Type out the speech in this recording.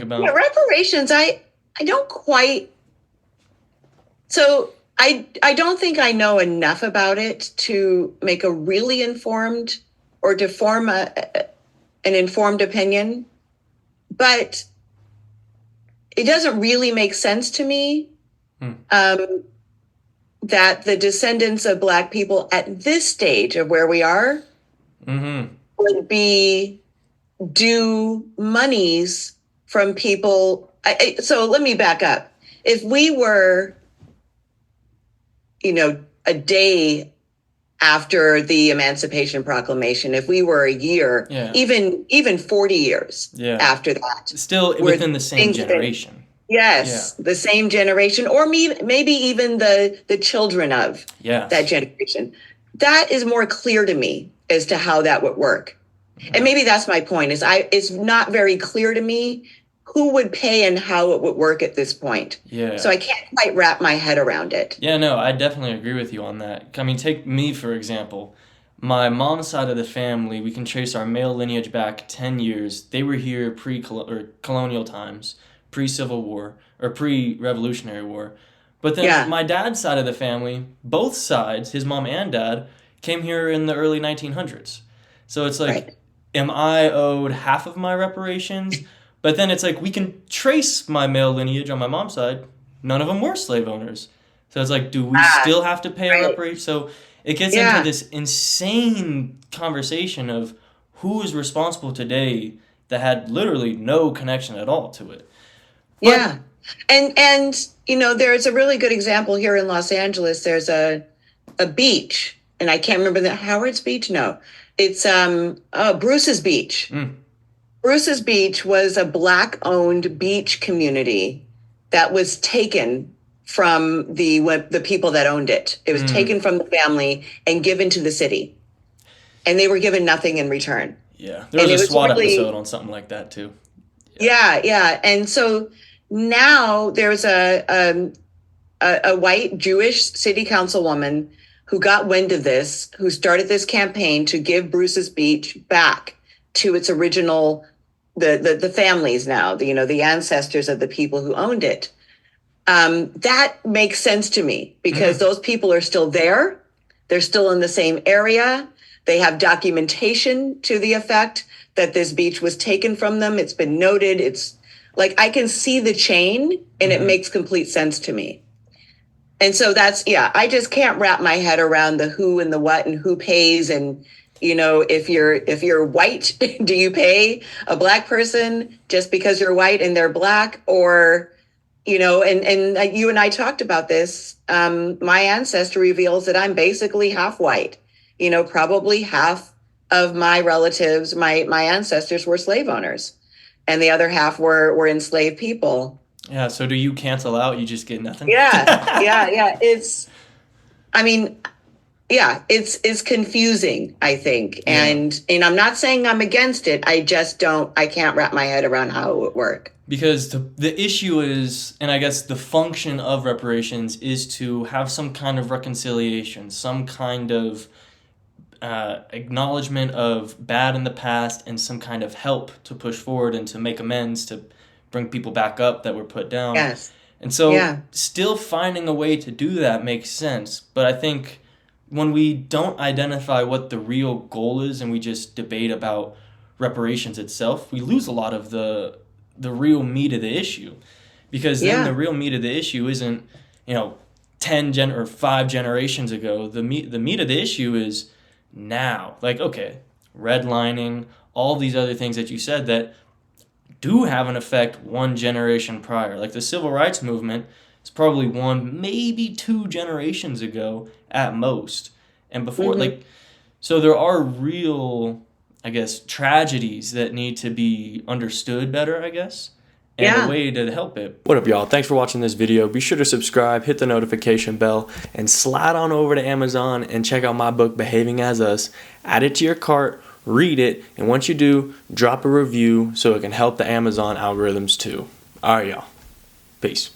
Yeah, about? reparations, I don't quite, so I don't think I know enough about it to make a really informed or to form an informed opinion, but it doesn't really make sense to me Hmm. um, that the descendants of Black people at this stage of where we are Mm-hmm. would be due monies from people. So let me back up. If we were, a day after the Emancipation Proclamation, if we were a year, Yeah. even 40 years Yeah. after that, Still where within the same things been, generation. Yeah. yes, the same generation, or maybe even the children of that Yes. generation. That is more clear to me as to how that would work. And maybe that's my point, is it's not very clear to me who would pay and how it would work at this point. So Yeah. I can't quite wrap my head around it. Yeah, no, I definitely agree with you on that. I mean, take me for example. My mom's side of the family, we can trace our male lineage back 10 years. They were here pre-colonial times, pre-Civil War, or pre-Revolutionary War. But then Yeah, my dad's side of the family, both sides, his mom and dad, came here in the early 1900s. So it's like, right. am I owed half of my reparations? But then it's like, we can trace my male lineage on my mom's side. None of them were slave owners. So it's like, do we Ah, still have to pay a right. reparation? So it gets into Yeah, this insane conversation of who is responsible today that had literally no connection at all to it. But yeah. And there's a really good example here in Los Angeles. There's a beach, and I can't remember the Howard's Beach. No, it's Bruce's Beach. mm, Bruce's Beach was a Black owned beach community that was taken from the people that owned it. It was mm, taken from the family and given to the city, and they were given nothing in return. yeah, there And was a it was SWAT episode really, on something like that too. Yeah. yeah, yeah. And so now there's a white Jewish city councilwoman who got wind of this, who started this campaign to give Bruce's Beach back to its original, the families now, the ancestors of the people who owned it. That makes sense to me because Mm-hmm. those people are still there. They're still in the same area. They have documentation to the effect that this beach was taken from them. It's been noted. It's like I can see the chain and it Mm-hmm. makes complete sense to me. And so yeah, I just can't wrap my head around the who and the what and who pays. And if you're white, do you pay a Black person just because you're white and they're Black? Or and you and I talked about this. My ancestry reveals that I'm basically half white. Probably half of my relatives, my ancestors, were slave owners, and the other half were enslaved people. Yeah. So do you cancel out? You just get nothing. Yeah, yeah, yeah. I mean, yeah, it's confusing, I think. Yeah. And I'm not saying I'm against it. I can't wrap my head around how it would work. Because the issue is, and I guess the function of reparations is to have some kind of reconciliation, some kind of acknowledgement of bad in the past, and some kind of help to push forward and to make amends to bring people back up that were put down. Yes. And so, Yeah. still finding a way to do that makes sense. But I think when we don't identify what the real goal is and we just debate about reparations itself, we lose a lot of the real meat of the issue. Because then the Yeah. real meat of the issue isn't, you know, 5 generations ago. The meat of the issue is now. Like, okay, redlining, all these other things that you said that do have an effect one generation prior. Like the civil rights movement is probably one, maybe 2 generations ago at most. And before, Hmm. like, so there are real, I guess, tragedies that need to be understood better, I guess, and a Yeah. way to help it. What up, y'all? Thanks for watching this video. Be sure to subscribe, hit the notification bell, and slide on over to Amazon and check out my book, Behaving as Us. Add it to your cart, read it, and once you do, drop a review so it can help the Amazon algorithms too. All right, y'all. Peace.